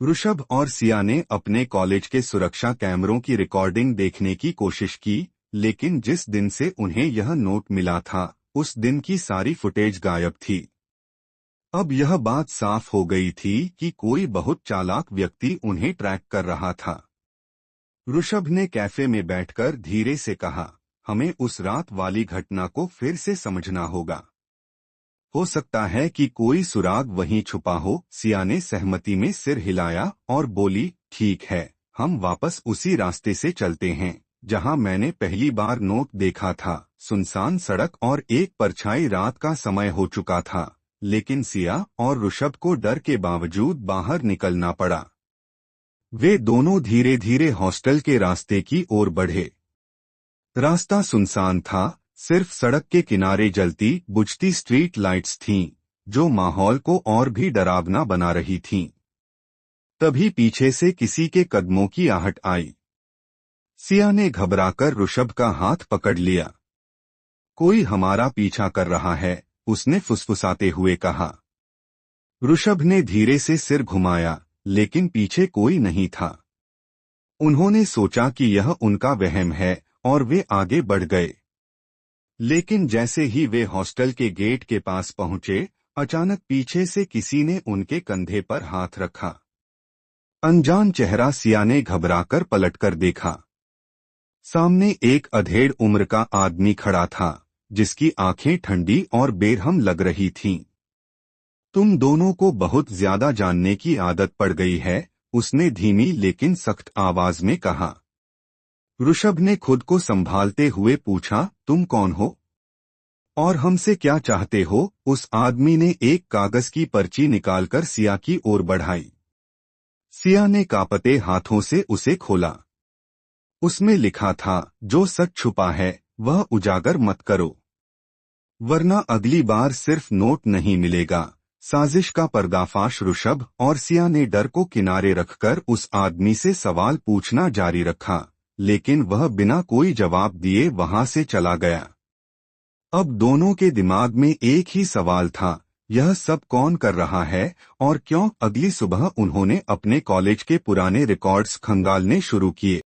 ऋषभ और सिया ने अपने कॉलेज के सुरक्षा कैमरों की रिकॉर्डिंग देखने की कोशिश की, लेकिन जिस दिन से उन्हें यह नोट मिला था, उस दिन की सारी फुटेज गायब थी। अब यह बात साफ हो गई थी कि कोई बहुत चालाक व्यक्ति उन्हें ट्रैक कर रहा था। ऋषभ ने कैफे में बैठकर धीरे से कहा, हमें उस रात वाली घटना को फिर से समझना होगा। हो सकता है कि कोई सुराग वहीं छुपा हो। सिया ने सहमति में सिर हिलाया और बोली, ठीक है, हम वापस उसी रास्ते से चलते हैं जहां मैंने पहली बार नोट देखा था। सुनसान सड़क और एक परछाई, रात का समय हो चुका था, लेकिन सिया और ऋषभ को डर के बावजूद बाहर निकलना पड़ा। वे दोनों धीरे धीरे हॉस्टल के रास्ते की ओर बढ़े। रास्ता सुनसान था, सिर्फ सड़क के किनारे जलती बुझती स्ट्रीट लाइट्स थीं, जो माहौल को और भी डरावना बना रही थीं। तभी पीछे से किसी के कदमों की आहट आई। सिया ने घबराकर ऋषभ का हाथ पकड़ लिया। कोई हमारा पीछा कर रहा है, उसने फुसफुसाते हुए कहा। ऋषभ ने धीरे से सिर घुमाया, लेकिन पीछे कोई नहीं था। उन्होंने सोचा कि यह उनका वहम है और वे आगे बढ़ गए। लेकिन जैसे ही वे हॉस्टल के गेट के पास पहुंचे, अचानक पीछे से किसी ने उनके कंधे पर हाथ रखा। अनजान चेहरा। सिया ने घबराकर पलटकर देखा। सामने एक अधेड़ उम्र का आदमी खड़ा था, जिसकी आंखें ठंडी और बेरहम लग रही थीं। तुम दोनों को बहुत ज्यादा जानने की आदत पड़ गई है, उसने धीमी लेकिन सख्त आवाज में कहा। ऋषभ ने खुद को संभालते हुए पूछा, तुम कौन हो और हमसे क्या चाहते हो? उस आदमी ने एक कागज की पर्ची निकालकर सिया की ओर बढ़ाई। सिया ने कांपते हाथों से उसे खोला। उसमें लिखा था, जो सच छुपा है वह उजागर मत करो, वरना अगली बार सिर्फ नोट नहीं मिलेगा। साजिश का पर्दाफाश। ऋषभ और सिया ने डर को किनारे रखकर उस आदमी से सवाल पूछना जारी रखा, लेकिन वह बिना कोई जवाब दिए वहां से चला गया। अब दोनों के दिमाग में एक ही सवाल था, यह सब कौन कर रहा है और क्यों? अगली सुबह उन्होंने अपने कॉलेज के पुराने रिकॉर्ड्स खंगालने शुरू किए।